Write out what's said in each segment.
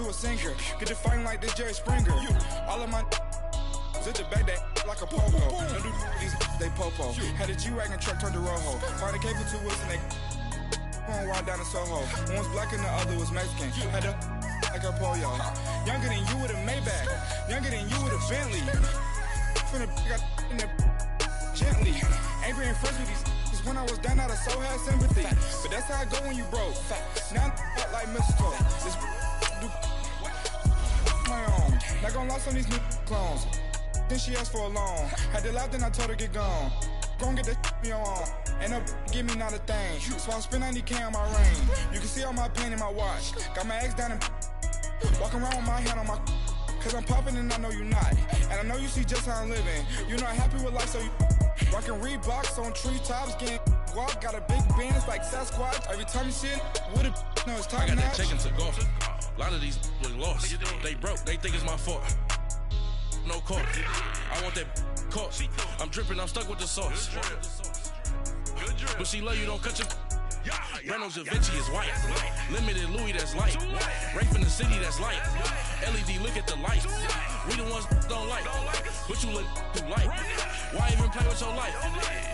to a singer. Get to fighting like this Jerry Springer. All of my zip the back that like a pogo. Don't do these they popo. Had a G-Wagon truck turned to Rojo. Find a cable 2 wheels and they going wild down in Soho. One was black and the other was Mexican. Had a like a pollo. Younger than you with a Maybach. Younger than you with a Bentley. Finna got in the gently. Ain't been friends with these. Cause when I was down, I so had sympathy. But that's how I go when you broke. Now I'm like mistletoe. This do my own. Not gonna lie on these new clones. Then she asked for a loan. Had to laugh, then I told her get gone. Gon' get that me on. Ain't no give me not a thing. So I spend 90K on my ring. You can see all my pain in my watch. Got my ex down and walking around with my hand on my. Cause I'm popping and I know you not. And I know you see just how I'm living. You're not happy with life, so you rockin' Reeboks on treetops, getting guap. Got a big band, it's like Sasquatch. Every time you see it, with a no, it's time. I got that chicken to golf. A lot of these was lost. They broke, they think it's my fault. No court. I want that court. I'm dripping, I'm stuck with the sauce. But she love you, don't cut your. Reynolds Da Vinci is white. Limited Louis, that's light. Rape in the city, that's light. LED, look at the light. We the ones don't like. But you look too light. Why even play with your life?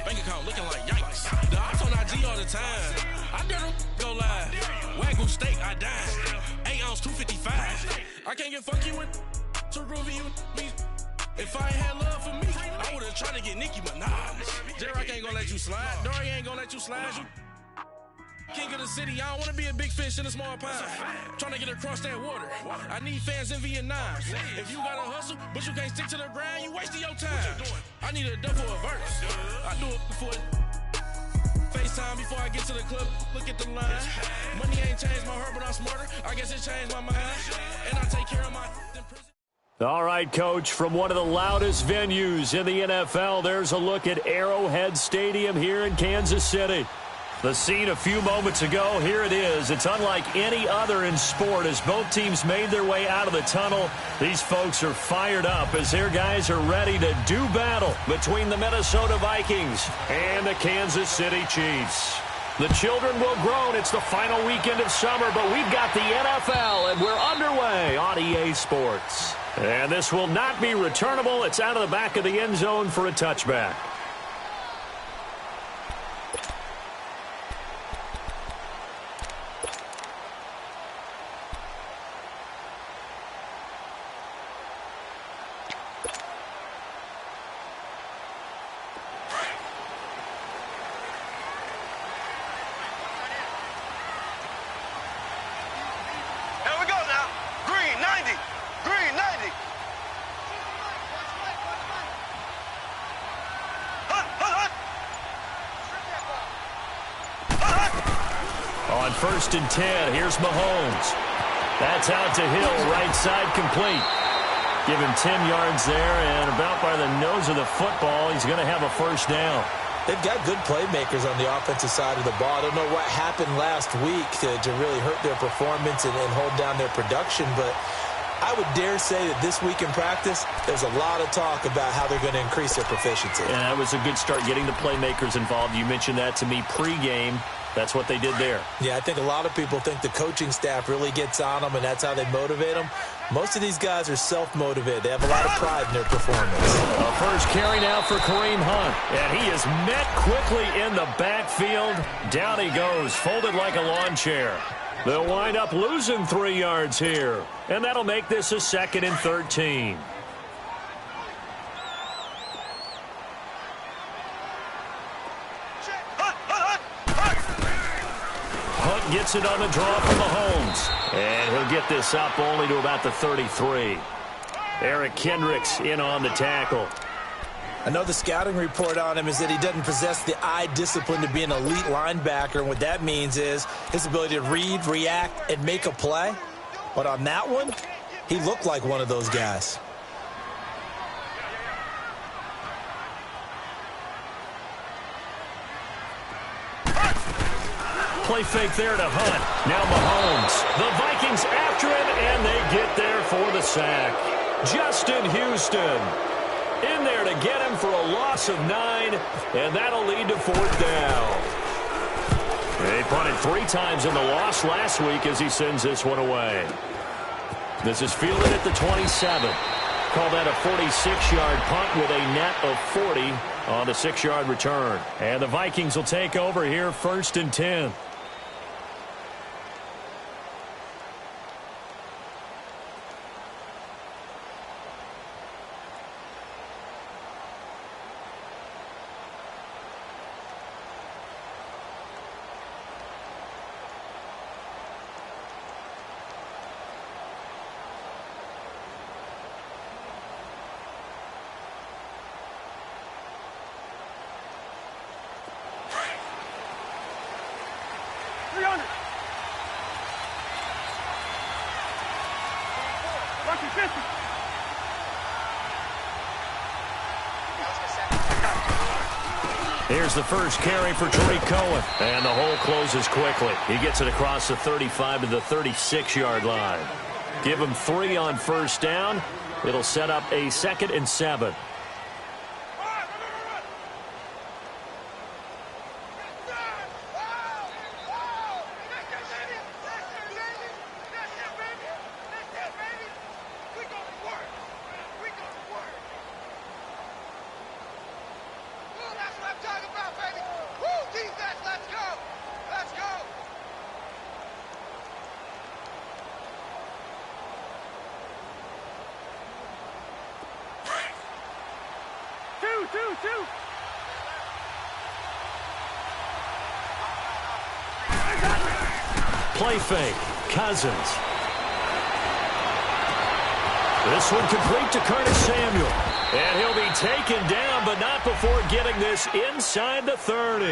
Bank account looking like yikes. The ops on IG all the time. I dare them go live. Wagyu steak, I dine. 8 ounce, 255. I can't get fucky with too groovy you me. If I ain't had love for me, I would've tried to get Nicki Minaj. J-Rock ain't gonna let you slide. Dory ain't gonna let you slide. You king of the city, I don't wanna be a big fish in a small pond. Trying to get across that water. I need fans in Vietnam. If you gotta hustle, but you can't stick to the grind, you wasting your time. I need a double a verse. I do it before FaceTime before I get to the club. Look at the line. Money ain't changed my heart, but I'm smarter. I guess it changed my mind. And I take care of my in prison. All right, Coach, from one of the loudest venues in the NFL, there's a look at Arrowhead Stadium here in Kansas City. The scene a few moments ago, here it is. It's unlike any other in sport as both teams made their way out of the tunnel. These folks are fired up as their guys are ready to do battle between the Minnesota Vikings and the Kansas City Chiefs. The children will groan. It's the final weekend of summer, but we've got the NFL, and we're underway on EA Sports. And this will not be returnable. It's out of the back of the end zone for a touchback. On 1st and 10, here's Mahomes. That's out to Hill, right side complete. Give him 10 yards there, and about by the nose of the football, he's going to have a first down. They've got good playmakers on the offensive side of the ball. I don't know what happened last week to really hurt their performance and hold down their production, but I would dare say that this week in practice, there's a lot of talk about how they're going to increase their proficiency. And that was a good start, getting the playmakers involved. You mentioned that to me pregame. That's what they did there. Yeah, I think a lot of people think the coaching staff really gets on them, and that's how they motivate them. Most of these guys are self-motivated. They have a lot of pride in their performance. A first carry now for Kareem Hunt. And he is met quickly in the backfield. Down he goes, folded like a lawn chair. They'll wind up losing 3 yards here. And that'll make this a 2nd and 13. Hunt gets it on the draw from Mahomes. And he'll get this up only to about the 33. Eric Kendricks in on the tackle. I know the scouting report on him is that he doesn't possess the eye discipline to be an elite linebacker. And what that means is his ability to read, react, and make a play. But on that one, he looked like one of those guys. Play fake there to Hunt. Now Mahomes. The Vikings after him, and they get there for the sack. Justin Houston in there to get him for a loss of 9, and that'll lead to 4th down. They punted 3 times in the loss last week as he sends this one away. This is fielded at the 27. Call that a 46-yard punt with a net of 40 on the 6-yard return. And the Vikings will take over here, 1st and 10. Here's the first carry for Tariq Cohen. And the hole closes quickly. He gets it across the 35 to the 36-yard line. Give him 3 on 1st down. It'll set up a 2nd and 7. Play fake. Cousins. This one complete to Curtis Samuel. And he'll be taken down, but not before getting this inside the 30.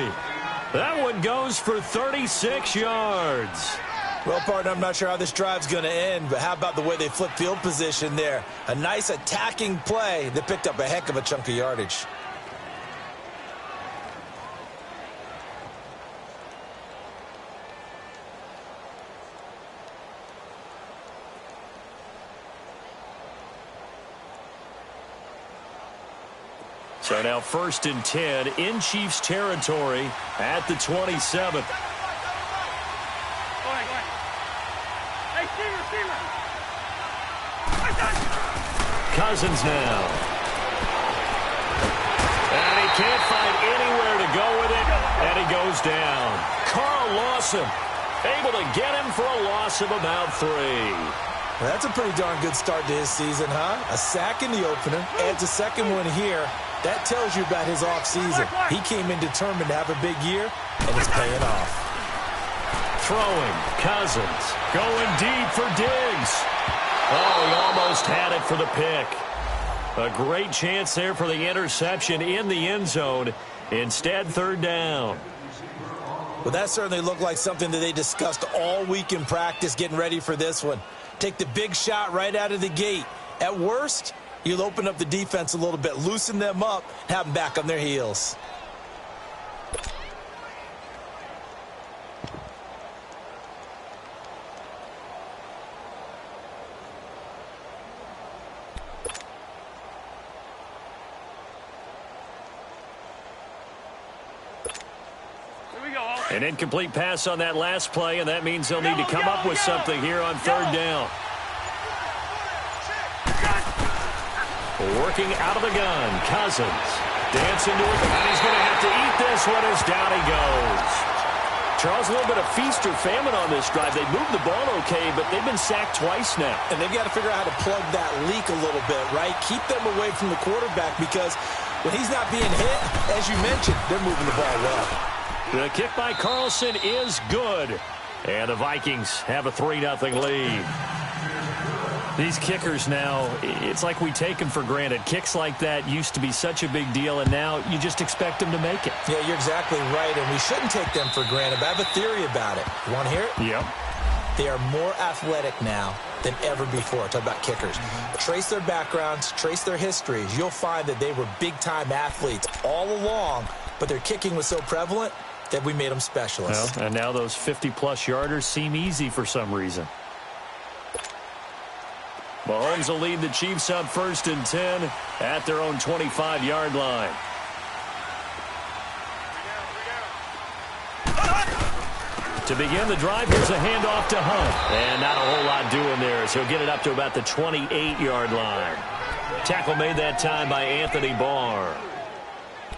That one goes for 36 yards. Well, partner, I'm not sure how this drive's going to end, but how about the way they flip field position there? A nice attacking play that picked up a heck of a chunk of yardage. So now 1st and 10 in Chiefs territory at the 27. Cousins now. And he can't find anywhere to go with it, and he goes down. Carl Lawson able to get him for a loss of about 3. Well, that's a pretty darn good start to his season, huh? A sack in the opener, adds a second one here. That tells you about his offseason. He came in determined to have a big year, and it's paying off. Throwing, Cousins, going deep for Diggs. Oh, he almost had it for the pick. A great chance there for the interception in the end zone. Instead, 3rd down. Well, that certainly looked like something that they discussed all week in practice getting ready for this one. Take the big shot right out of the gate. At worst, you'll open up the defense a little bit, loosen them up, have them back on their heels. An incomplete pass on that last play, and that means they'll need to come up with something here on 3rd down. Working out of the gun, Cousins. Dancing to it, and he's going to have to eat this one as down he goes. Charles, a little bit of feast or famine on this drive. They moved the ball okay, but they've been sacked twice now. And they've got to figure out how to plug that leak a little bit, right? Keep them away from the quarterback because when he's not being hit, as you mentioned, they're moving the ball well. The kick by Carlson is good. And the Vikings have a 3-0 lead. These kickers now, it's like we take them for granted. Kicks like that used to be such a big deal, and now you just expect them to make it. Yeah, you're exactly right, and we shouldn't take them for granted, but I have a theory about it. You want to hear it? Yep. They are more athletic now than ever before. Talk about kickers. Trace their backgrounds, trace their histories. You'll find that they were big-time athletes all along, but their kicking was so prevalent that we made them specialists. Well, and now those 50-plus yarders seem easy for some reason. Mahomes will lead the Chiefs up 1st and 10 at their own 25-yard line. To begin the drive, here's a handoff to Hunt. And not a whole lot doing there as he'll get it up to about the 28-yard line. Tackle made that time by Anthony Barr.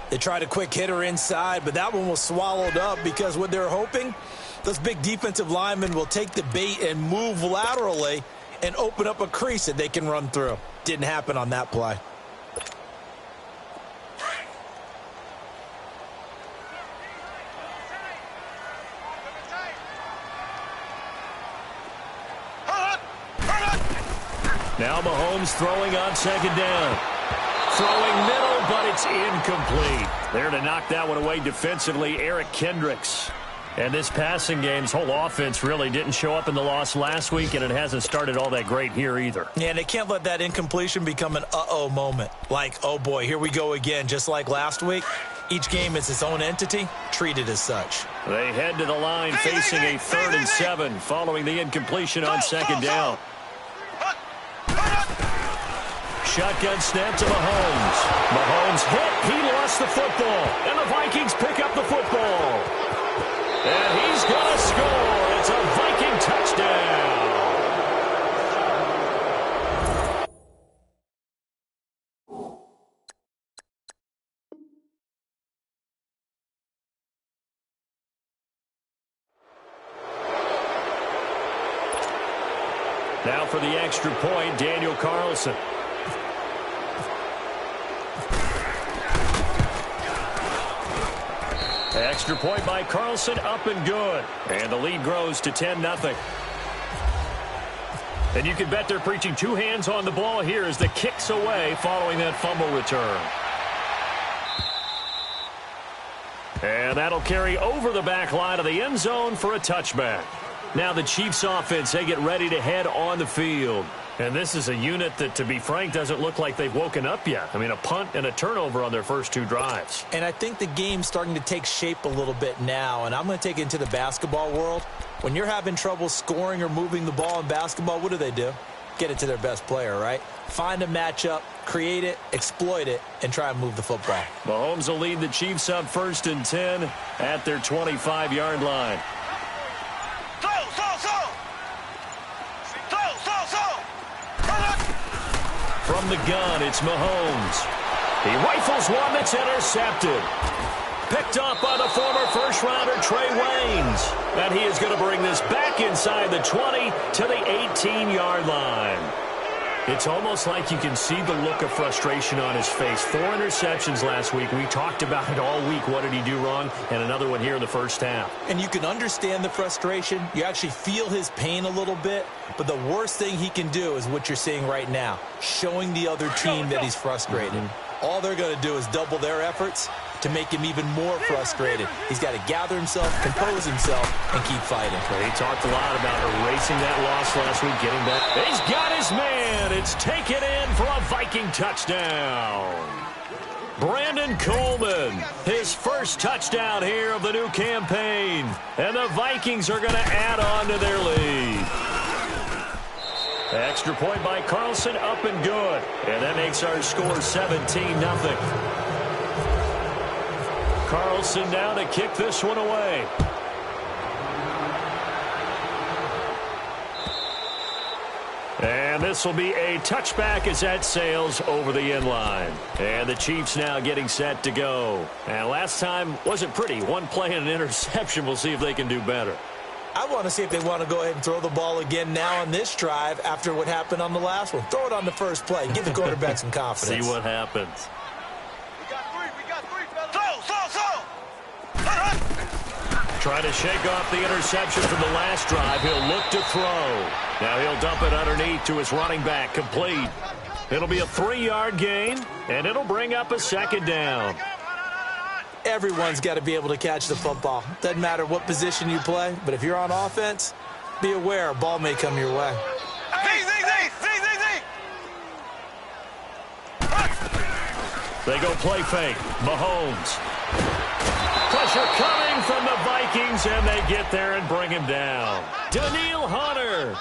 They tried a quick hitter inside, but that one was swallowed up because what they're hoping, those big defensive linemen will take the bait and move laterally and open up a crease that they can run through. Didn't happen on that play. Now Mahomes throwing on second down. Throwing middle, but it's incomplete. There to knock that one away defensively, Eric Kendricks. And this passing game's whole offense really didn't show up in the loss last week, and it hasn't started all that great here either. Yeah, and they can't let that incompletion become an uh-oh moment. Like, oh boy, here we go again, just like last week. Each game is its own entity, treated as such. They head to the line facing a 3rd and 7 following the incompletion on second down. Shotgun snap to Mahomes. Mahomes hit. He lost the football. And the Vikings pick up the football. And he's going to score. It's a Viking touchdown. Now for the extra point, Daniel Carlson. Extra point by Carlson, up and good. And the lead grows to 10-0. And you can bet they're preaching two hands on the ball here as the kick's away following that fumble return. And that'll carry over the back line of the end zone for a touchback. Now the Chiefs offense, they get ready to head on the field. And this is a unit that, to be frank, doesn't look like they've woken up yet. I mean, a punt and a turnover on their first two drives. And I think the game's starting to take shape a little bit now. And I'm going to take it into the basketball world. When you're having trouble scoring or moving the ball in basketball, what do? Get it to their best player, right? Find a matchup, create it, exploit it, and try and move the football. Mahomes will lead the Chiefs up 1st and 10 at their 25-yard line. From the gun, it's Mahomes. He rifles one that's intercepted. Picked up by the former first-rounder Trey Waynes. And he is going to bring this back inside the 20 to the 18-yard line. It's almost like you can see the look of frustration on his face. 4 interceptions last week. We talked about it all week. What did he do wrong? And another one here in the first half. And you can understand the frustration. You actually feel his pain a little bit. But the worst thing he can do is what you're seeing right now, showing the other team that he's frustrated. All they're going to do is double their efforts to make him even more frustrated. He's got to gather himself, compose himself, and keep fighting. He talked a lot about erasing that loss last week, getting back. He's got his man. It's taken in for a Viking touchdown. Brandon Coleman, his first touchdown here of the new campaign. And the Vikings are going to add on to their lead. Extra point by Carlson, up and good. And that makes our score 17-0. Carlson now to kick this one away. And this will be a touchback as that sails over the end line. And the Chiefs now getting set to go. And last time wasn't pretty. One play and an interception. We'll see if they can do better. I want to see if they want to go ahead and throw the ball again now on this drive after what happened on the last one. Throw it on the first play. Give the quarterback some confidence. See what happens. Trying to shake off the interception from the last drive. He'll look to throw. Now he'll dump it underneath to his running back. Complete. It'll be a 3-yard gain, and it'll bring up a second down. Everyone's got to be able to catch the football. Doesn't matter what position you play, but if you're on offense, be aware a ball may come your way. They go play fake. Mahomes. Pressure coming from the Vikings, and they get there and bring him down. Daniil Hunter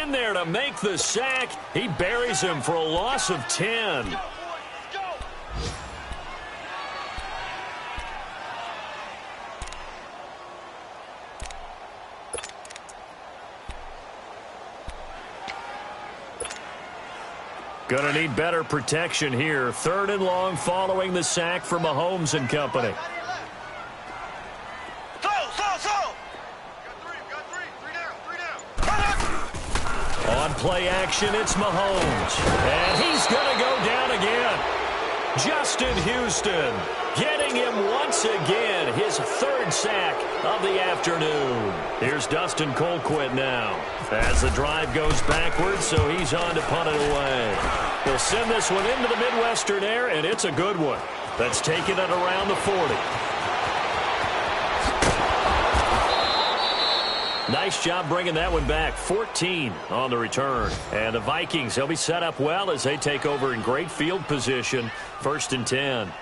in there to make the sack. He buries him for a loss of 10. Gonna need better protection here. 3rd and long following the sack from Mahomes and company. On play action, it's Mahomes. And he's going to go down again. Justin Houston getting him once again, his 3rd sack of the afternoon. Here's Dustin Colquitt now as the drive goes backwards, so he's on to punt it away. He'll send this one into the Midwestern air, and it's a good one. That's taken it around the 40. Nice job bringing that one back. 14 on the return. And the Vikings, they'll be set up well as they take over in great field position. 1st and 10.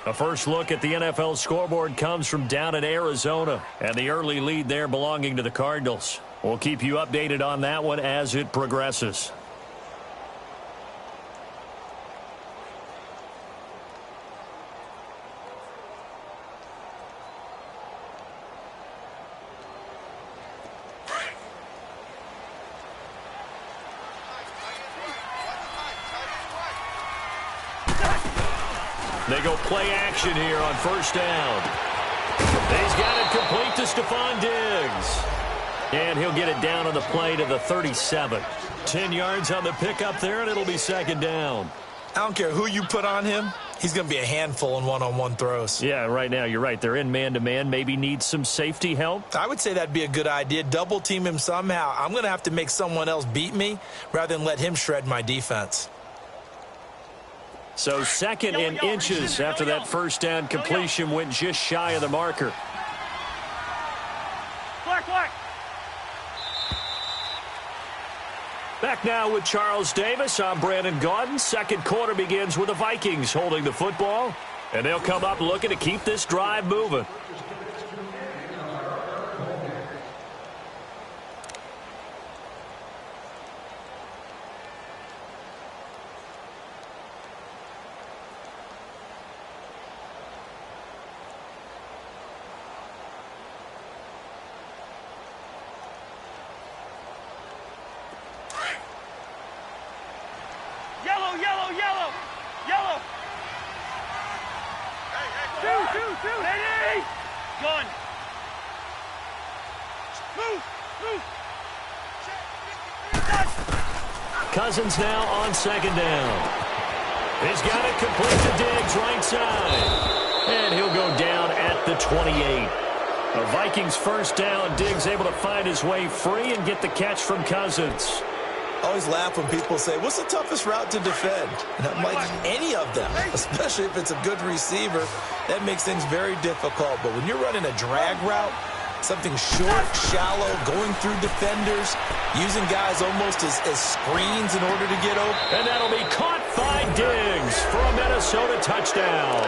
A first look at the NFL scoreboard comes from down in Arizona. And the early lead there belonging to the Cardinals. We'll keep you updated on that one as it progresses. They go play action here on 1st down. He's got it complete to Stephon Diggs. And he'll get it down on the play to the 37. 10 yards on the pickup there, and it'll be 2nd down. I don't care who you put on him. He's going to be a handful in one-on-one throws. Yeah, right now you're right. They're in man-to-man. Maybe needs some safety help. I would say that'd be a good idea. Double team him somehow. I'm going to have to make someone else beat me rather than let him shred my defense. So 2nd and inches after that 1st down completion went just shy of the marker. Back now with Charles Davis. I'm Brandon Gaudin. 2nd quarter begins with the Vikings holding the football. And they'll come up looking to keep this drive moving. Cousins now on 2nd down. He's got it complete to Diggs, right side. And he'll go down at the 28. The Vikings 1st down. Diggs able to find his way free and get the catch from Cousins. I always laugh when people say, what's the toughest route to defend? And I'm like, any of them, especially if it's a good receiver. That makes things very difficult. But when you're running a drag route, something short, shallow, going through defenders, using guys almost as screens in order to get open. And that'll be caught by Diggs for a Minnesota touchdown.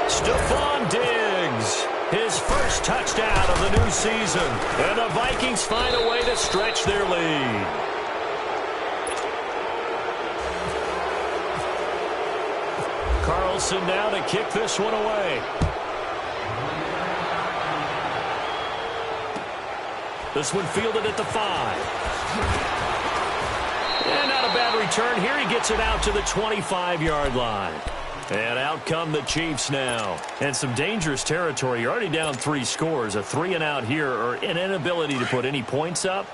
Stephon Diggs, his 1st touchdown of the new season. And the Vikings find a way to stretch their lead. Carlson now to kick this one away. This one fielded at the 5. And not a bad return here. He gets it out to the 25-yard line. And out come the Chiefs now. And some dangerous territory. You're already down 3 scores. A 3-and-out here, or an inability to put any points up.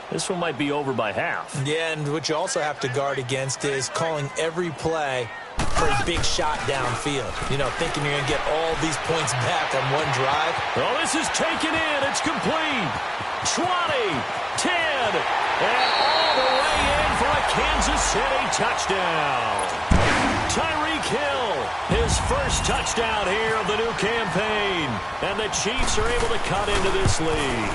This one might be over by half. Yeah, and what you also have to guard against is calling every play for a big shot downfield. You know, thinking you're going to get all these points back on one drive. Oh, this is taken in. It's complete. 20, 10, and all the way in for a Kansas City touchdown. Tyreek Hill, his 1st touchdown here of the new campaign. And the Chiefs are able to cut into this lead.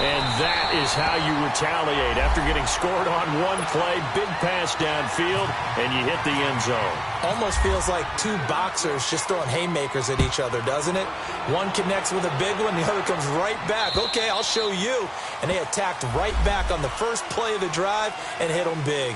And that is how you retaliate after getting scored on one play, big pass downfield, and you hit the end zone. Almost feels like 2 boxers just throwing haymakers at each other, doesn't it? One connects with a big one, the other comes right back. Okay, I'll show you. And they attacked right back on the first play of the drive and hit them big.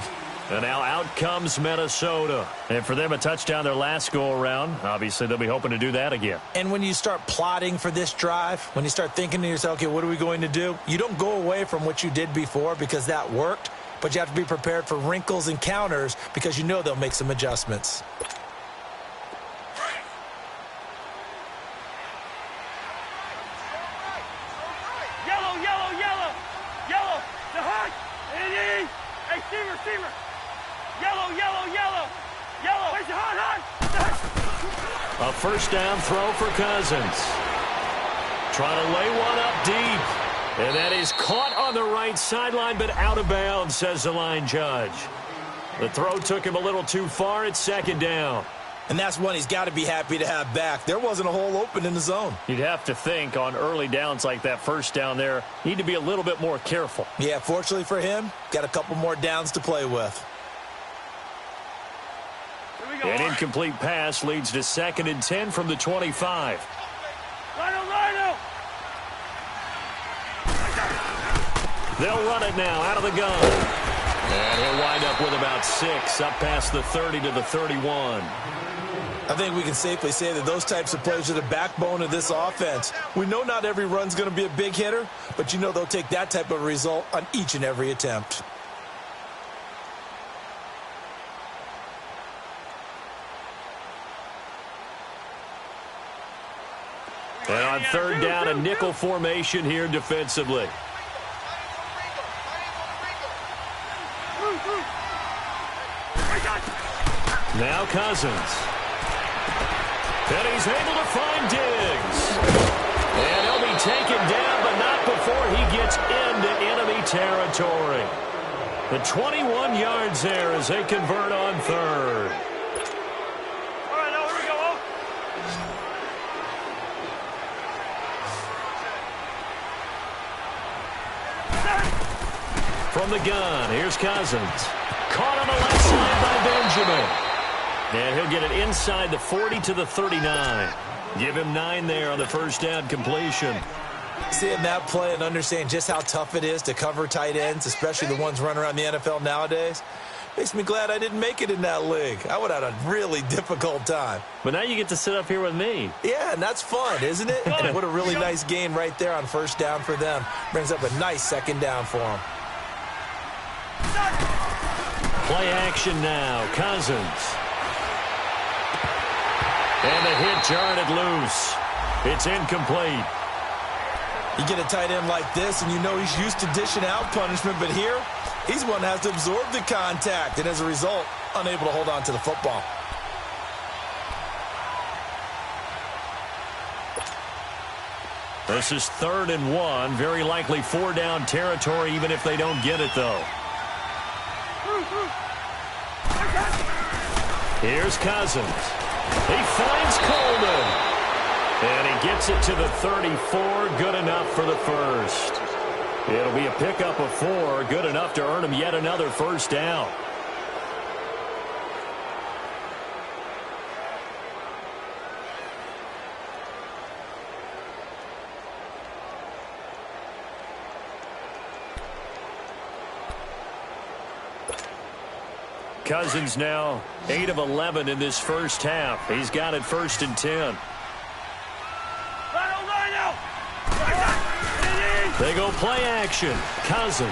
And now out comes Minnesota. And for them, a touchdown their last go-around. Obviously, they'll be hoping to do that again. And when you start plotting for this drive, when you start thinking to yourself, okay, what are we going to do? You don't go away from what you did before because that worked. but you have to be prepared for wrinkles and counters because you know they'll make some adjustments. A first down throw for Cousins. Trying to lay one up deep. And that is caught on the right sideline, but out of bounds, says the line judge. The throw took him a little too far. It's second down. And that's one he's got to be happy to have back. There wasn't a hole open in the zone. You'd have to think on early downs like that first down there, need to be a little bit more careful. Yeah, fortunately for him, got a couple more downs to play with. An incomplete pass leads to 2nd and 10 from the 25. They'll run it now out of the gun. And he'll wind up with about 6, up past the 30 to the 31. I think we can safely say that those types of plays are the backbone of this offense. We know not every run's going to be a big hitter, but you know they'll take that type of result on each and every attempt. And on third down, a nickel formation here defensively. Now Cousins. And he's able to find Diggs. And he'll be taken down, but not before he gets into enemy territory. The 21 yards there as they convert on third. From the gun, here's Cousins. Caught on the left side by Benjamin. And he'll get it inside the 40 to the 39. Give him 9 there on the first down completion. Seeing that play and understanding just how tough it is to cover tight ends, especially the ones running around the NFL nowadays, makes me glad I didn't make it in that league. I would have had a really difficult time. But now you get to sit up here with me. Yeah, and that's fun, isn't it? And what a really nice gain right there on first down for them. Brings up a nice second down for them. Play action now. Cousins. And the hit jarred it loose. It's incomplete. You get a tight end like this, and you know he's used to dishing out punishment, but here, he's one that has to absorb the contact, and as a result, unable to hold on to the football. This is 3rd and 1. Very likely 4-down territory, even if they don't get it, though. Here's Cousins. He finds Coleman. And he gets it to the 34. Good enough for the first. It'll be a pickup of 4. Good enough to earn him yet another first down. Cousins now 8 of 11 in this first half. He's got it 1st and 10. They go play action. Cousins.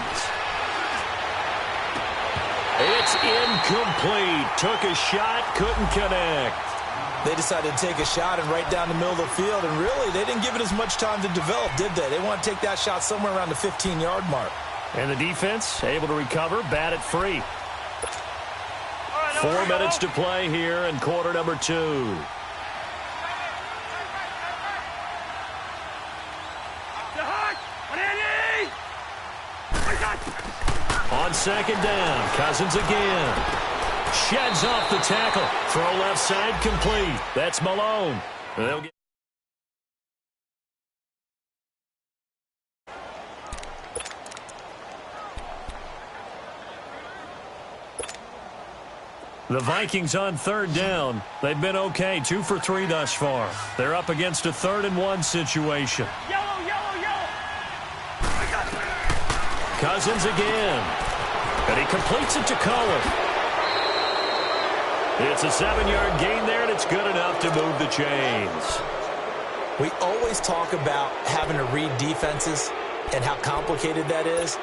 It's incomplete. Took a shot, couldn't connect. They decided to take a shot and right down the middle of the field, and really, they didn't give it as much time to develop, did they? They want to take that shot somewhere around the 15-yard mark. And the defense able to recover, bat it free. 4 minutes to play here in quarter number 2. On second down, Cousins again. Sheds off the tackle. Throw left side complete. That's Malone. They'll get the Vikings on 3rd down. They've been okay, 2 for 3 thus far. They're up against a 3rd and 1 situation. Yellow, yellow, yellow. Cousins again. And he completes it to Cohen. It's a 7-yard gain there, and it's good enough to move the chains. We always talk about having to read defenses and how complicated that is.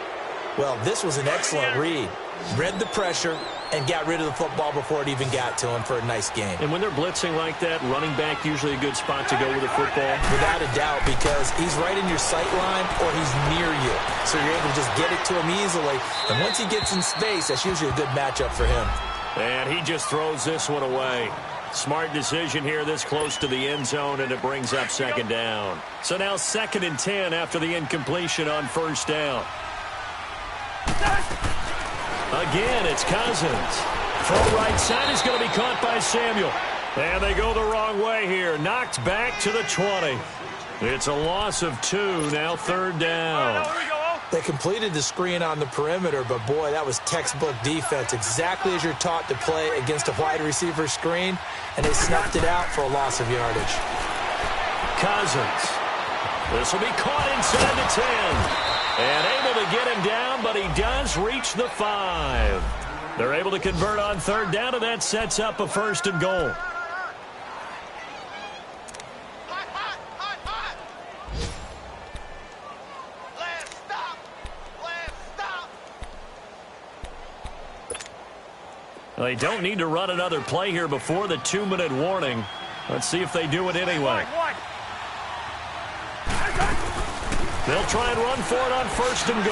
Well, this was an excellent read. Read the pressure and got rid of the football before it even got to him for a nice game. And when they're blitzing like that, running back usually a good spot to go with the football? Without a doubt, because he's right in your sight line or he's near you. So you're able to just get it to him easily. And once he gets in space, that's usually a good matchup for him. And he just throws this one away. Smart decision here this close to the end zone, and it brings up second down. So now 2nd and 10 after the incompletion on first down. Again, it's Cousins. Throw right side is going to be caught by Samuel. And they go the wrong way here. Knocked back to the 20. It's a loss of 2, now 3rd down. They completed the screen on the perimeter, but boy, that was textbook defense. Exactly as you're taught to play against a wide receiver screen, and they snuffed it out for a loss of yardage. Cousins. This will be caught inside the 10. And able to get him down, but he does reach the 5. They're able to convert on 3rd down, and that sets up a 1st and goal. They don't need to run another play here before the 2-minute warning. Let's see if they do it anyway. They'll try and run for it on 1st and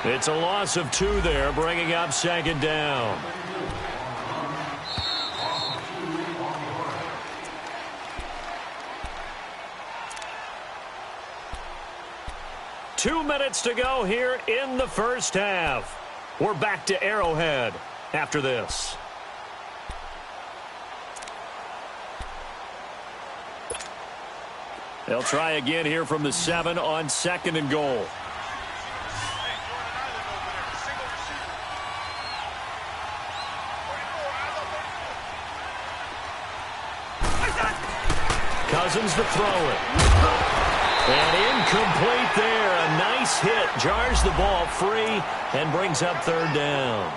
goal. It's a loss of 2 there, bringing up 2nd down. Two minutes to go here in the first half. We're back to Arrowhead after this. They'll try again here from the 7 on 2nd and goal. Cousins to throw it. And incomplete there. A nice hit. Jars the ball free and brings up 3rd down.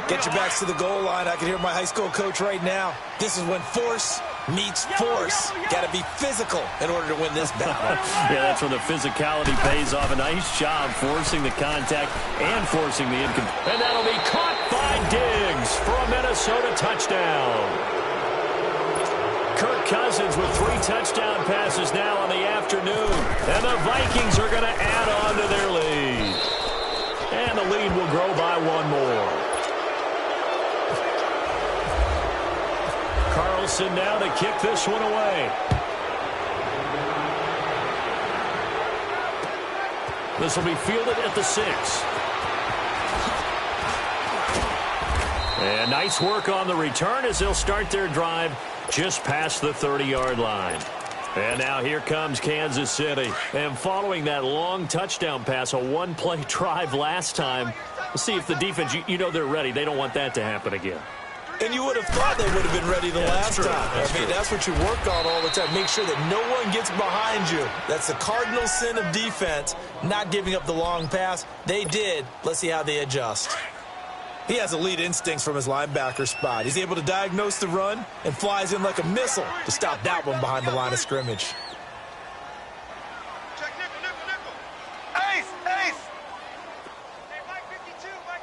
Get your backs to the goal line. I can hear my high school coach right now. This is when force meets force. Got to be physical in order to win this battle. Yeah, that's where the physicality pays off. A nice job forcing the contact and forcing the incomplete. And that'll be caught by Diggs for a Minnesota touchdown. Kirk Cousins with 3 touchdown passes now on the afternoon. And the Vikings are going to add on to their lead. And the lead will grow by 1 more. Carlson now to kick this one away. This will be fielded at the 6. And nice work on the return as they'll start their drive just past the 30-yard line. And now here comes Kansas City. And following that long touchdown pass, a 1-play drive last time, we'll see if the defense, you know they're ready. They don't want that to happen again. And you would have thought they would have been ready the last time. I mean, that's what you work on all the time. Make sure that no one gets behind you. That's the cardinal sin of defense, not giving up the long pass. They did. Let's see how they adjust. He has elite instincts from his linebacker spot. He's able to diagnose the run and flies in like a missile to stop that one behind the line of scrimmage. Check nickel. Ace! Hey, Mike 52, Mike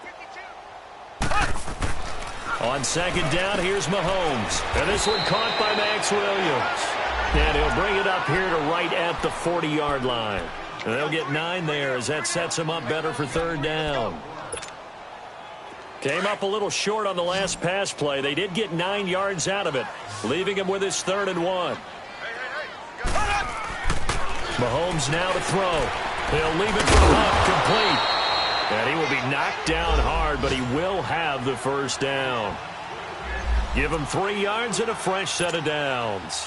52. On 2nd down, here's Mahomes. And this one caught by Max Williams. And he'll bring it up here to right at the 40-yard line. And they'll get 9 there as that sets him up better for 3rd down. Came up a little short on the last pass play. They did get 9 yards out of it, leaving him with his 3rd and 1. Mahomes now to throw. He'll leave it for Hunt, complete. And he will be knocked down hard, but he will have the 1st down. Give him 3 yards and a fresh set of downs.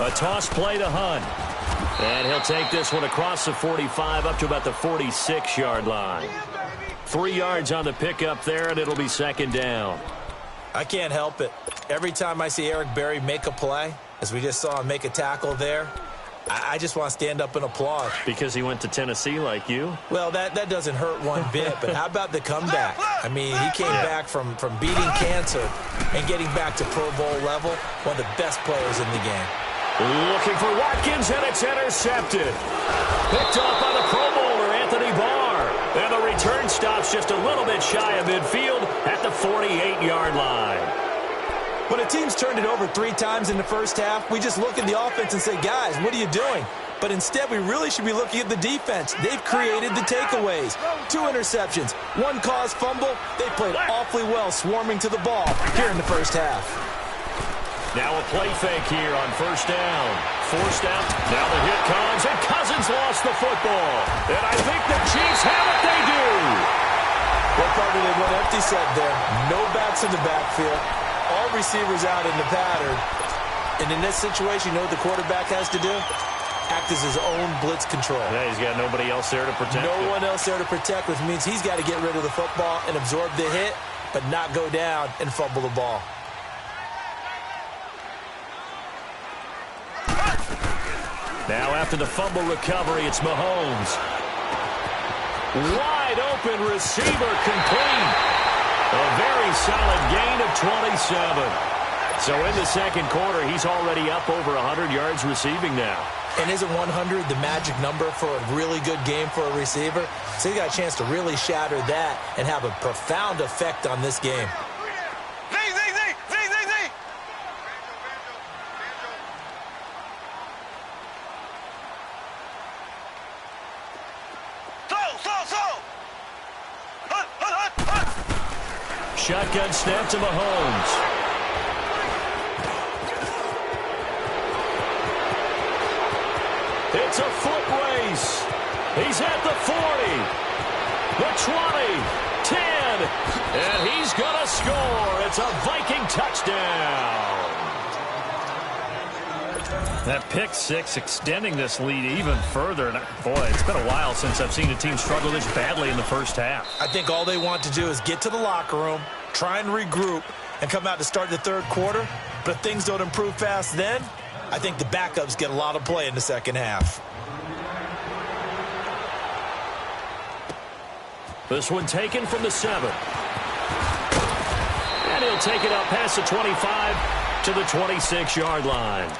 A toss play to Hunt. And he'll take this one across the 45 up to about the 46-yard line. 3 yards on the pickup there, and it'll be 2nd down. I can't help it. Every time I see Eric Berry make a play, as we just saw him make a tackle there, I just want to stand up and applaud. Because he went to Tennessee like you? Well, that doesn't hurt one bit, but how about the comeback? I mean, he came back from beating cancer and getting back to Pro Bowl level, one of the best players in the game. Looking for Watkins, and it's intercepted. Picked off by the Pro Bowler, Anthony Barr. And the return stops just a little bit shy of midfield at the 48-yard line. When a team's turned it over 3 times in the first half, we just look at the offense and say, guys, what are you doing? But instead, we really should be looking at the defense. They've created the takeaways. 2 interceptions, 1 caused fumble. They played awfully well swarming to the ball here in the first half. Now a play fake here on first down. Forced out. Now the hit comes, and Cousins lost the football. And I think the Chiefs have it. They do. Well, partner, they went empty set there. No backs in the backfield. All receivers out in the pattern. And in this situation, you know what the quarterback has to do? Act as his own blitz control. Yeah, he's got nobody else there to protect. No one else there to protect, which means he's got to get rid of the football and absorb the hit, but not go down and fumble the ball. Now after the fumble recovery, it's Mahomes. Wide open receiver complete. A very solid gain of 27. So in the second quarter, he's already up over 100 yards receiving now. And isn't 100 the magic number for a really good game for a receiver? So he got a chance to really shatter that and have a profound effect on this game. Shotgun snap to Mahomes. It's a foot race. He's at the 40, the 20, 10, and he's going to score. It's a Viking touchdown. That pick six extending this lead even further. And boy, it's been a while since I've seen a team struggle this badly in the first half. I think all they want to do is get to the locker room, try and regroup, and come out to start the third quarter. But if things don't improve fast then, I think the backups get a lot of play in the second half. This one taken from the 7. And he'll take it out past the 25 to the 26-yard line.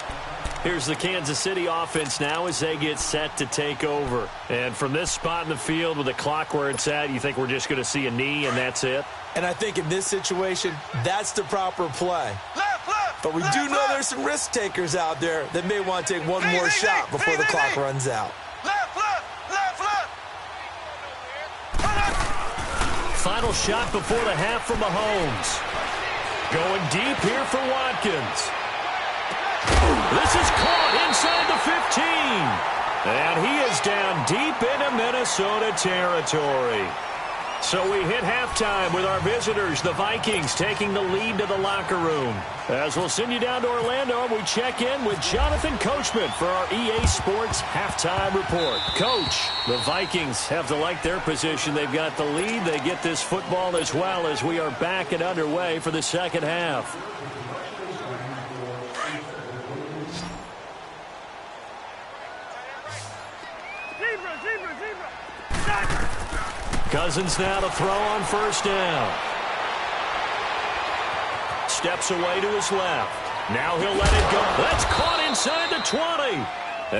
Here's the Kansas City offense now as they get set to take over. And from this spot in the field with the clock where it's at, you think we're just going to see a knee and that's it? And I think in this situation, that's the proper play. But we do know there's some risk takers out there that may want to take one more shot before the clock runs out. Final shot before the half from Mahomes. Going deep here for Watkins. This is caught inside the 15. And he is down deep into Minnesota territory. So we hit halftime with our visitors, the Vikings, taking the lead to the locker room. As we'll send you down to Orlando, we check in with Jonathan Coachman for our EA Sports Halftime Report. Coach, the Vikings have to like their position. They've got the lead. They get this football as well as we are back and underway for the second half. Cousins now to throw on first down. Steps away to his left. Now he'll let it go. That's caught inside the 20.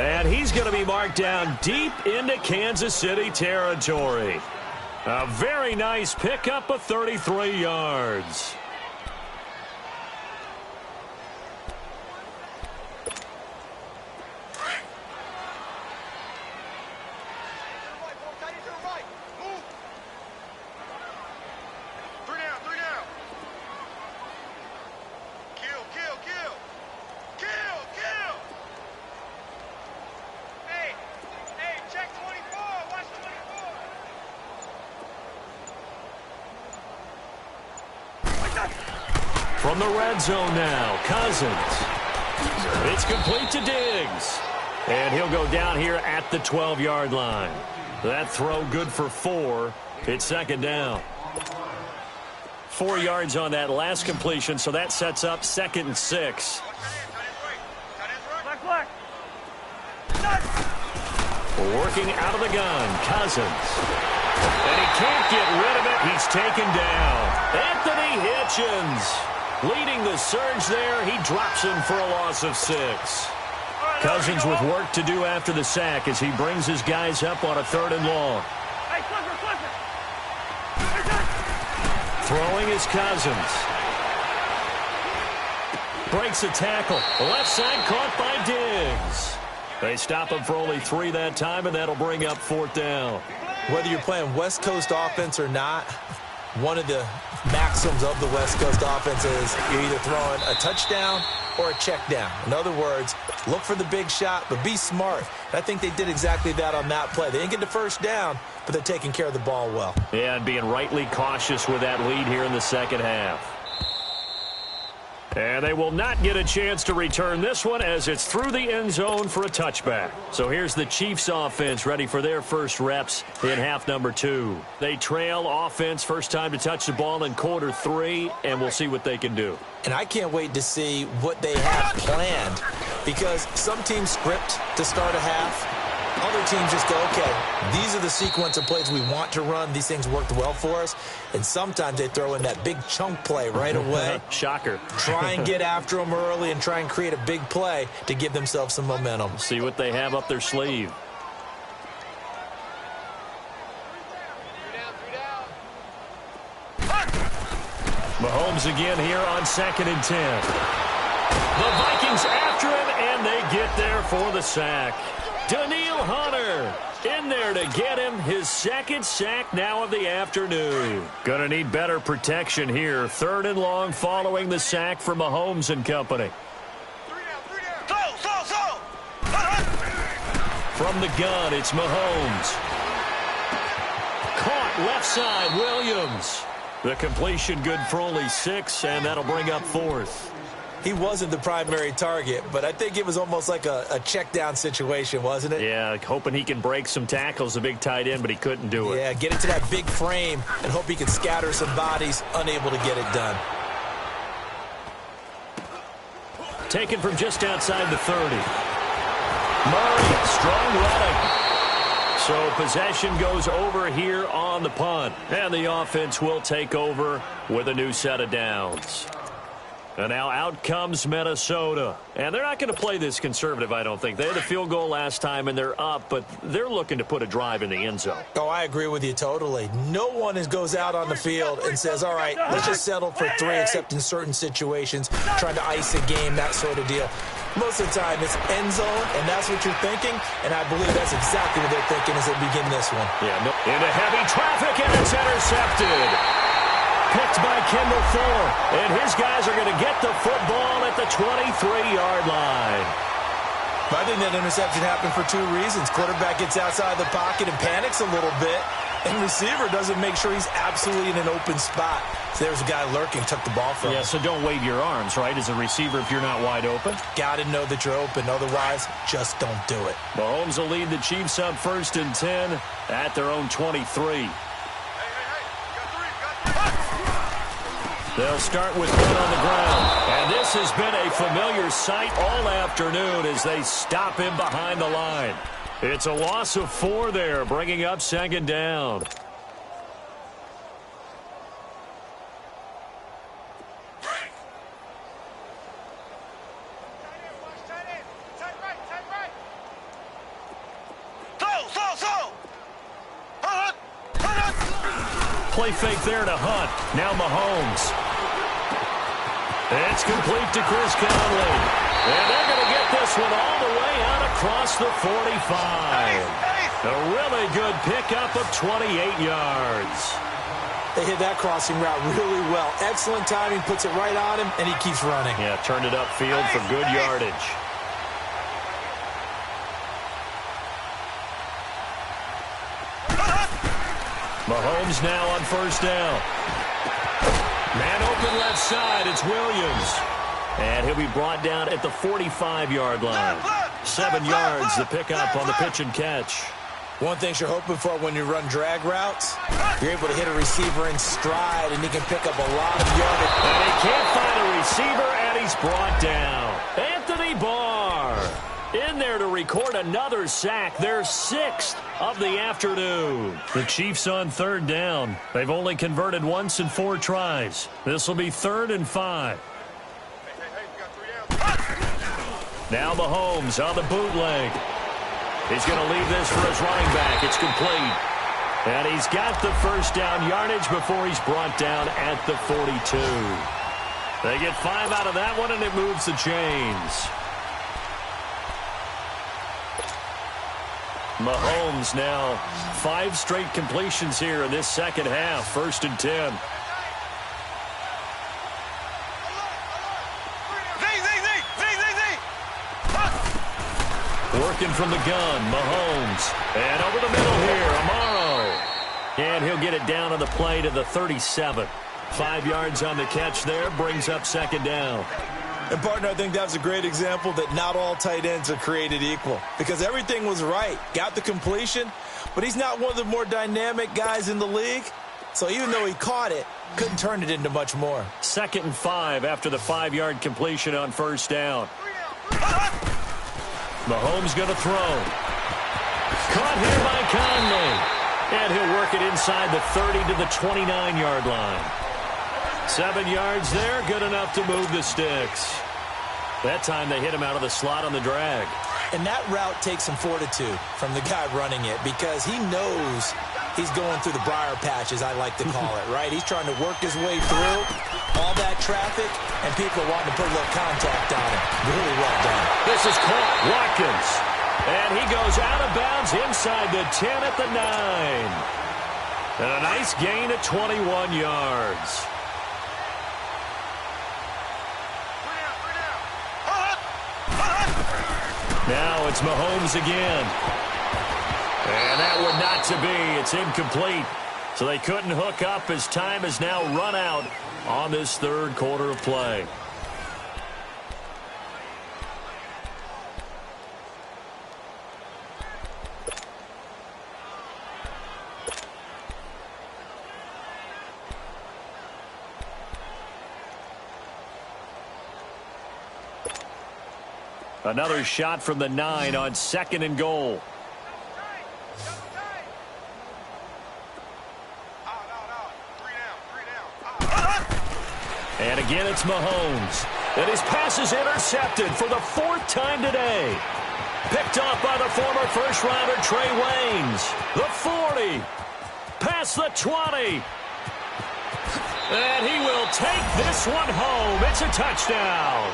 And he's going to be marked down deep into Kansas City territory. A very nice pickup of 33 yards. From the red zone now, Cousins. It's complete to Diggs. And he'll go down here at the 12-yard line. That throw good for 4. It's second down. 4 yards on that last completion, so that sets up 2nd and 6. Working out of the gun, Cousins. And he can't get rid of it. He's taken down. Anthony Hitchens leading the surge there. He drops him for a loss of 6. Cousins with work to do after the sack as he brings his guys up on a 3rd and long. Throwing is Cousins. Breaks a tackle. Left side caught by Diggs. They stop him for only 3 that time, and that'll bring up 4th down. Whether you're playing West Coast offense or not, one of the maxims of the West Coast offense is you're either throwing a touchdown or a check down. In other words, look for the big shot, but be smart. And I think they did exactly that on that play. They didn't get the first down, but they're taking care of the ball well. Yeah, and being rightly cautious with that lead here in the second half. And they will not get a chance to return this one as it's through the end zone for a touchback. So here's the Chiefs offense ready for their first reps in half number 2. They trail offense, first time to touch the ball in quarter 3, and we'll see what they can do. And I can't wait to see what they have planned, because some teams script to start a half. Other teams just go, okay, these are the sequence of plays we want to run. These things worked well for us. And sometimes they throw in that big chunk play right away. Shocker. Try and get after them early and try and create a big play to give themselves some momentum. See what they have up their sleeve. Mahomes again here on 2nd and 10. The Vikings after him, and they get there for the sack. Daniil Hunter in there to get him his 2nd sack now of the afternoon. Gonna need better protection here. 3rd and long following the sack from Mahomes and company. From the gun, it's Mahomes. Caught left side, Williams. The completion good for only 6, and that'll bring up 4th. He wasn't the primary target, but I think it was almost like a check down situation, wasn't it? Yeah, hoping he can break some tackles, a big tight end, but he couldn't do it. Yeah, get it to that big frame and hope he can scatter some bodies, unable to get it done. Taken from just outside the 30. Murray, strong running. So possession goes over here on the punt. And the offense will take over with a new set of downs. And now out comes Minnesota. And they're not going to play this conservative, I don't think. They had a field goal last time, and they're up, but they're looking to put a drive in the end zone. Oh, I agree with you totally. No one goes out on the field and says, all right, let's just settle for 3, except in certain situations, trying to ice a game, that sort of deal. Most of the time, it's end zone, and that's what you're thinking, and I believe that's exactly what they're thinking as they begin this one. Yeah, into heavy traffic, and it's intercepted. Picked by Kendall Fuller, and his guys are going to get the football at the 23-yard line. I think that interception happened for 2 reasons. Quarterback gets outside the pocket and panics a little bit, and receiver doesn't make sure he's absolutely in an open spot. So there's a guy lurking, took the ball from him. Yeah, so don't wave your arms, right, as a receiver if you're not wide open. Got to know that you're open. Otherwise, just don't do it. Mahomes will lead the Chiefs up 1st and 10 at their own 23. They'll start with one on the ground. And this has been a familiar sight all afternoon as they stop him behind the line. It's a loss of 4 there, bringing up 2nd down. Play fake there to Hunt. Now Mahomes. It's complete to Chris Conley. And they're going to get this one all the way out across the 45. A really good pickup of 28 yards. They hit that crossing route really well. Excellent timing, puts it right on him, and he keeps running. Yeah, turned it upfield for good yardage. Mahomes now on 1st down. Man open left side, it's Williams. And he'll be brought down at the 45-yard line. 7 yards, the pickup on the pitch and catch. One thing you're hoping for when you run drag routes, you're able to hit a receiver in stride, and he can pick up a lot of yardage. And he can't find a receiver, and he's brought down. Anthony Barr. In there to record another sack, their 6th of the afternoon. The Chiefs on 3rd down. They've only converted once in 4 tries. This will be 3rd and 5. Now Mahomes on the bootleg. He's going to leave this for his running back. It's complete. And he's got the first down yardage before he's brought down at the 42. They get 5 out of that one, and it moves the chains. Mahomes now 5 straight completions here in this second half. 1st and 10. Working from the gun, Mahomes. And over the middle here, Amaro. And he'll get it down on the play to the 37. 5 yards on the catch there, brings up 2nd down. And, partner, I think that was a great example that not all tight ends are created equal. Because everything was right. Got the completion, but he's not one of the more dynamic guys in the league. So even though he caught it, couldn't turn it into much more. 2nd and 5 after the 5-yard completion on 1st down. Mahomes going to throw. Caught here by Conley. And he'll work it inside the 30 to the 29-yard line. 7 yards there, good enough to move the sticks. That time they hit him out of the slot on the drag. And that route takes some fortitude from the guy running it because he knows he's going through the briar patch, as I like to call it, right? He's trying to work his way through all that traffic, and people are wanting to put a little contact on him. Really well done. This is caught. Watkins. And he goes out of bounds inside the 10 at the 9. And a nice gain of 21 yards. Now it's Mahomes again. And that would not to be. It's incomplete. So they couldn't hook up as time has now run out on this 3rd quarter of play. Another shot from the 9 on 2nd and goal. And again, it's Mahomes. And his pass is intercepted for the 4th time today. Picked off by the former first-rounder Trey Waynes. The 40. Past the 20. And he will take this one home. It's a touchdown.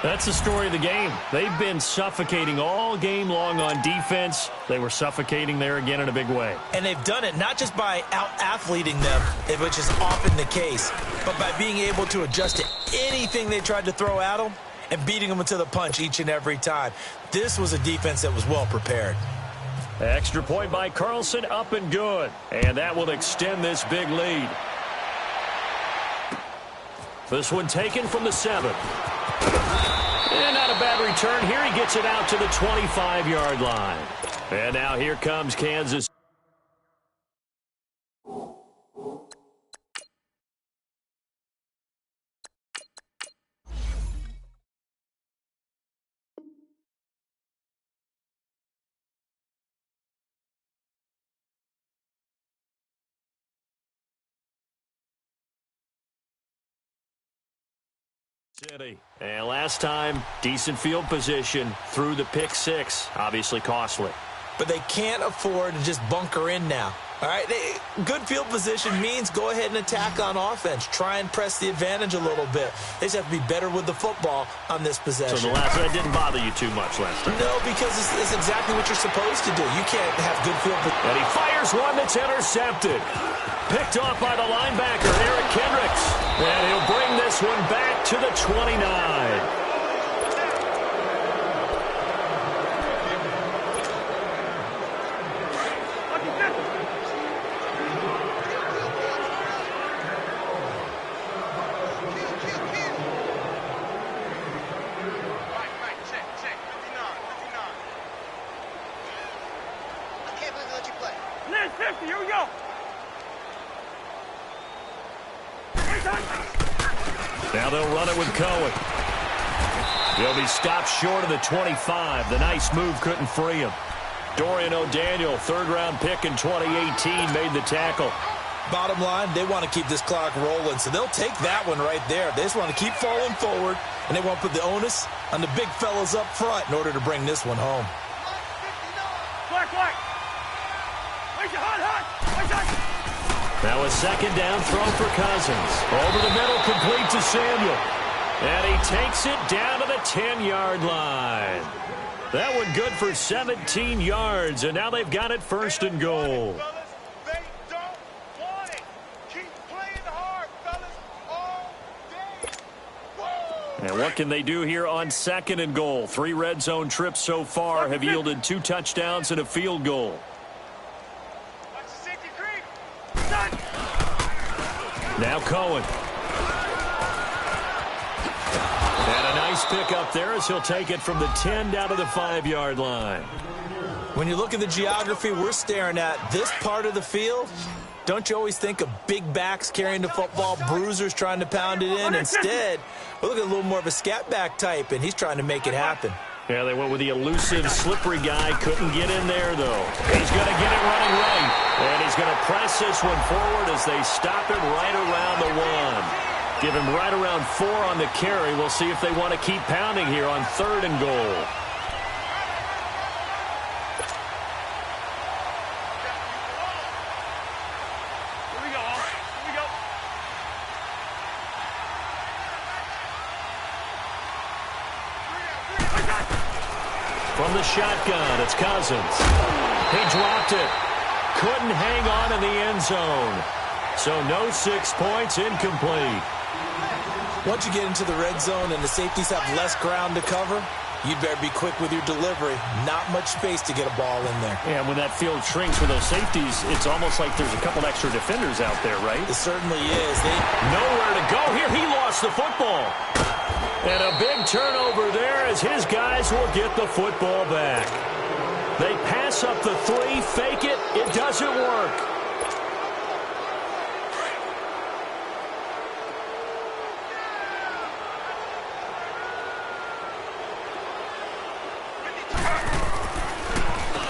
That's the story of the game. They've been suffocating all game long on defense. They were suffocating there again in a big way. And they've done it not just by out-athleting them, which is often the case, but by being able to adjust to anything they tried to throw at them and beating them to the punch each and every time. This was a defense that was well prepared. Extra point by Carlson, up and good. And that will extend this big lead. This one taken from the 7. And not a bad return here. He gets it out to the 25-yard line. And now here comes Kansas. City. And last time, decent field position through the pick 6. Obviously costly. But they can't afford to just bunker in now. All right, good field position means go ahead and attack on offense. Try and press the advantage a little bit. They just have to be better with the football on this possession. So that didn't bother you too much last time? No, because it's exactly what you're supposed to do. You can't have good field position. And he fires one that's intercepted. Picked off by the linebacker, Eric Kendricks. And he'll bring this one back to the 29. Here we go. Now they'll run it with Cohen. He'll be stopped short of the 25. The nice move couldn't free him. Dorian O'Daniel, third-round pick in 2018, made the tackle. Bottom line, they want to keep this clock rolling, so they'll take that one right there. They just want to keep falling forward, and they want to put the onus on the big fellas up front in order to bring this one home. Now a second down throw for Cousins. Over the middle, complete to Samuel. And he takes it down to the 10-yard line. That one good for 17 yards, and now they've got it first and goal. They don't want it. Keep playing hard, fellas, all day. Whoa. And what can they do here on second and goal? 3 red zone trips so far have yielded 2 touchdowns and a field goal. Watch the safety creep. Now Cohen. And a nice pick up there as he'll take it from the 10 down to the 5-yard line. When you look at the geography we're staring at, this part of the field, don't you always think of big backs carrying the football, bruisers trying to pound it in? Instead, we look at a little more of a scat back type, and he's trying to make it happen. Yeah, they went with the elusive, slippery guy. Couldn't get in there, though. He's going to get it running right. And he's going to press this one forward as they stop it right around the 1. Give him right around 4 on the carry. We'll see if they want to keep pounding here on 3rd and goal. Here we go. Here we go. From the shotgun, it's Cousins. He dropped it. Couldn't hang on in the end zone. So no 6 points, incomplete. Once you get into the red zone and the safeties have less ground to cover, you'd better be quick with your delivery. Not much space to get a ball in there. Yeah, when that field shrinks with those safeties, it's almost like there's a couple extra defenders out there, right? It certainly is. Nowhere to go here. He lost the football. And a big turnover there as his guys will get the football back. They pass up the 3, fake it. It doesn't work.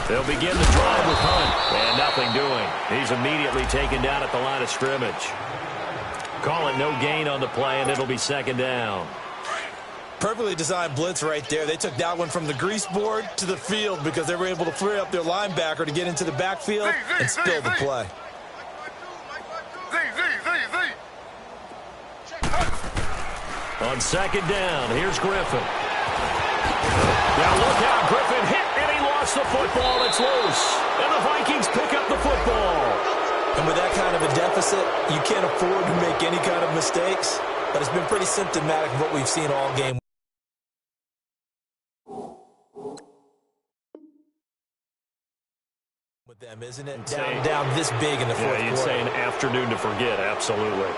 They'll begin the drive with Hunt, and nothing doing. He's immediately taken down at the line of scrimmage. Call it no gain on the play, and it'll be 2nd down. Perfectly designed blitz right there. They took that one from the grease board to the field because they were able to free up their linebacker to get into the backfield and spill the play. On 2nd down, here's Griffin. Now look out, Griffin hit, and he lost the football. It's loose, and the Vikings pick up the football. And with that kind of a deficit, you can't afford to make any kind of mistakes, but it's been pretty symptomatic of what we've seen all game. With them, isn't it? Down this big in the fourth quarter. Yeah, you'd say an afternoon to forget, absolutely.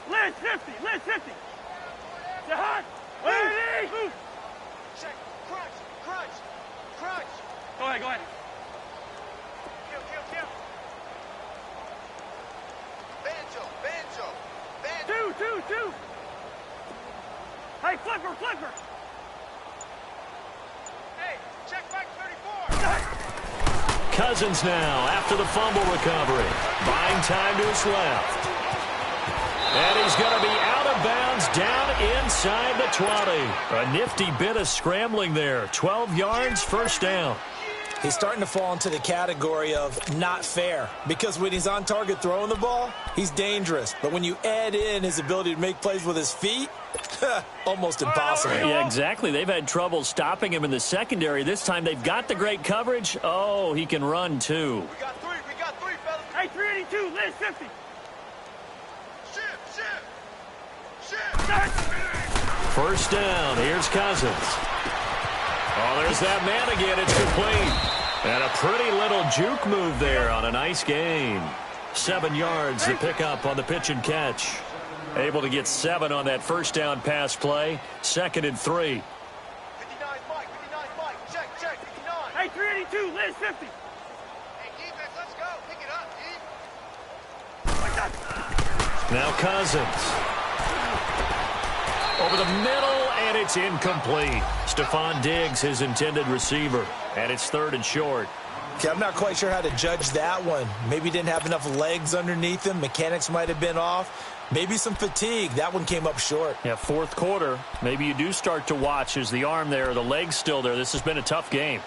Let's 50. To Hunt. Move. Check. Crunch. Go ahead. Kill. Banjo. Two. Hey, flipper. Hey, check back 34. Cousins now after the fumble recovery. Buying time to his left. And he's going to be out of bounds down inside the 20. A nifty bit of scrambling there. 12 yards, first down. He's starting to fall into the category of not fair because when he's on target throwing the ball, he's dangerous. But when you add in his ability to make plays with his feet, almost impossible. Yeah, exactly. They've had trouble stopping him in the secondary. This time they've got the great coverage. Oh, he can run too. We got three, fellas. Hey, 382, Liz 50. First down. Here's Cousins. Oh, there's that man again. It's complete. And a pretty little juke move there on a nice gain. 7 yards to pick up on the pitch and catch. Able to get 7 on that first down pass play. 2nd and 3. 59 Mike, 59 Mike. Check, 59. Hey, 382, Liz 50. Hey, defense, let's go. Pick it up, Steve. Now Cousins. Over the middle, and it's incomplete. Stephon Diggs, his intended receiver. And it's 3rd and short. Okay, I'm not quite sure how to judge that one. Maybe he didn't have enough legs underneath him. Mechanics might have been off. Maybe some fatigue. That one came up short. Yeah, 4th quarter. Maybe you do start to watch. Is the arm there, the leg's still there? This has been a tough game.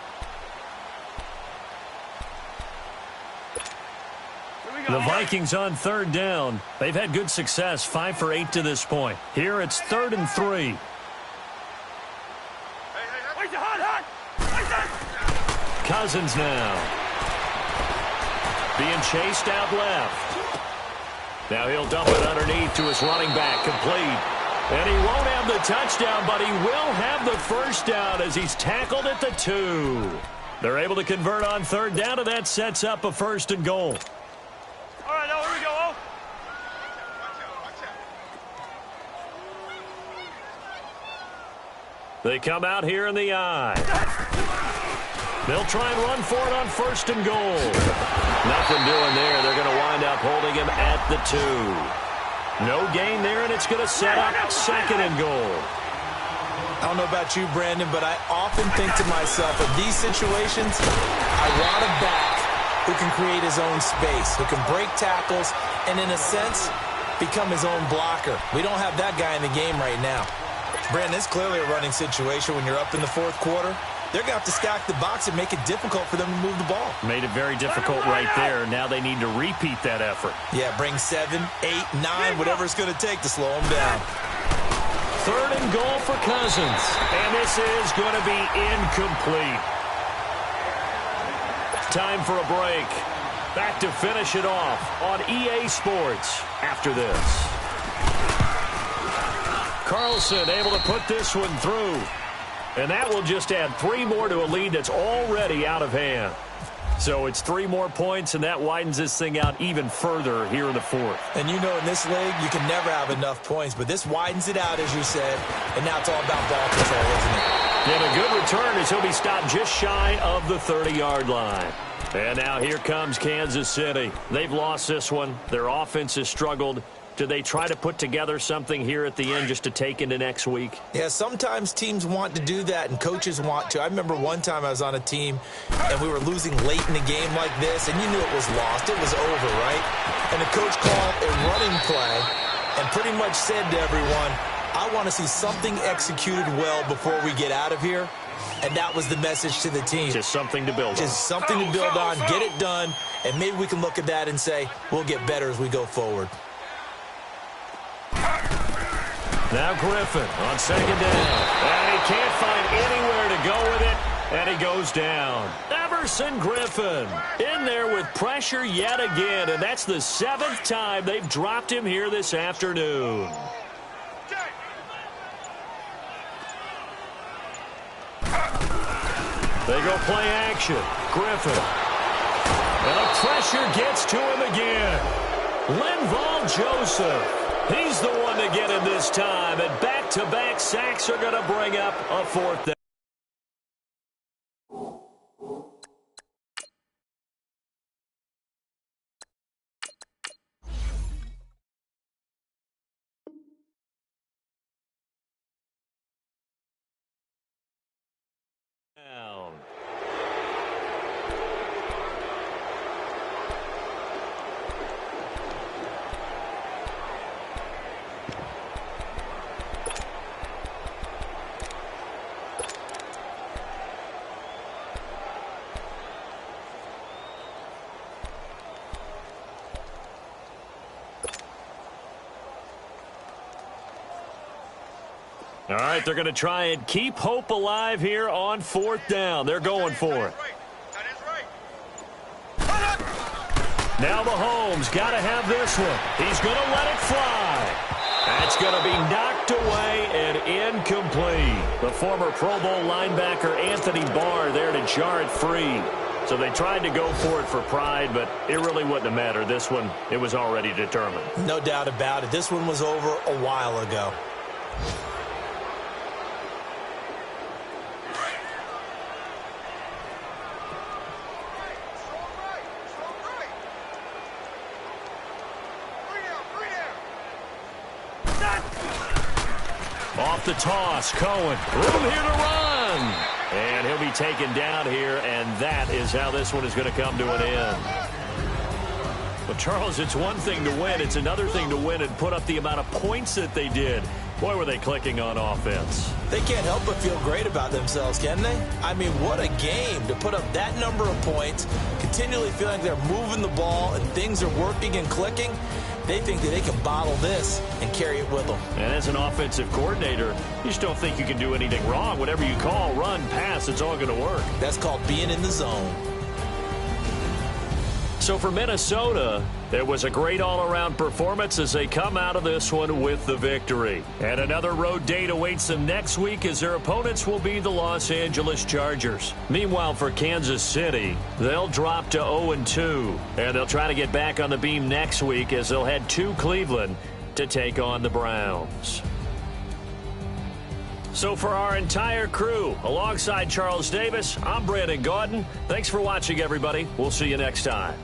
The Vikings on 3rd down. They've had good success, 5 for 8 to this point. Here it's 3rd and 3. Cousins now. Being chased out left. Now he'll dump it underneath to his running back, complete. And he won't have the touchdown, but he will have the first down as he's tackled at the 2. They're able to convert on 3rd down, and that sets up a 1st and goal. All right, now here we go. They come out here in the eye. They'll try and run for it on 1st and goal. Nothing doing there. They're going to wind up holding him at the 2. No gain there, and it's going to set up 2nd and goal. I don't know about you, Brandon, but I often think to myself, in these situations, I want a back who can create his own space, who can break tackles, and in a sense, become his own blocker. We don't have that guy in the game right now. Brandon, it's clearly a running situation when you're up in the 4th quarter. They're going to have to stack the box and make it difficult for them to move the ball. Made it very difficult right there. Now they need to repeat that effort. Yeah, bring 7, 8, 9, whatever it's going to take to slow them down. 3rd and goal for Cousins. And this is going to be incomplete. Time for a break. Back to finish it off on EA Sports after this. Carlson able to put this one through. And that will just add 3 more to a lead that's already out of hand. So it's 3 more points, and that widens this thing out even further here in the 4th. And you know, in this league, you can never have enough points, but this widens it out, as you said, and now it's all about ball control, isn't it? And a good return as he'll be stopped just shy of the 30-yard line. And now here comes Kansas City. They've lost this one. Their offense has struggled. Do they try to put together something here at the end just to take into next week? Yeah, sometimes teams want to do that, and coaches want to. I remember one time I was on a team, and we were losing late in a game like this, and you knew it was lost. It was over, right? And the coach called a running play and pretty much said to everyone, I want to see something executed well before we get out of here. And that was the message to the team. Just something to build on. Just something to build on, get it done, and maybe we can look at that and say, we'll get better as we go forward. Now Griffin on 2nd down. And he can't find anywhere to go with it, and he goes down. Everson Griffin in there with pressure yet again, and that's the 7th time they've dropped him here this afternoon. They go play action. Griffin. And the pressure gets to him again. Linval Joseph. He's the one to get him this time, and back-to-back sacks are going to bring up a 4th down. All right, they're going to try and keep hope alive here on 4th down. They're going for it. Now Mahomes got to have this one. He's going to let it fly. That's going to be knocked away and incomplete. The former Pro Bowl linebacker Anthony Barr there to jar it free. So they tried to go for it for pride, but it really wouldn't have mattered. This one, it was already determined. No doubt about it. This one was over a while ago. Off the toss, Cohen. Room here to run. And he'll be taken down here, and that is how this one is going to come to an end. Well, Charles, it's one thing to win. It's another thing to win and put up the amount of points that they did. Boy, were they clicking on offense. They can't help but feel great about themselves, can they? I mean, what a game to put up that number of points, continually feeling like they're moving the ball and things are working and clicking. They think that they can bottle this and carry it with them. And as an offensive coordinator, you just don't think you can do anything wrong. Whatever you call, run, pass, it's all going to work. That's called being in the zone. So for Minnesota, it was a great all-around performance as they come out of this one with the victory. And another road date awaits them next week as their opponents will be the Los Angeles Chargers. Meanwhile, for Kansas City, they'll drop to 0-2, and they'll try to get back on the beam next week as they'll head to Cleveland to take on the Browns. So for our entire crew, alongside Charles Davis, I'm Brandon Gaudin. Thanks for watching, everybody. We'll see you next time.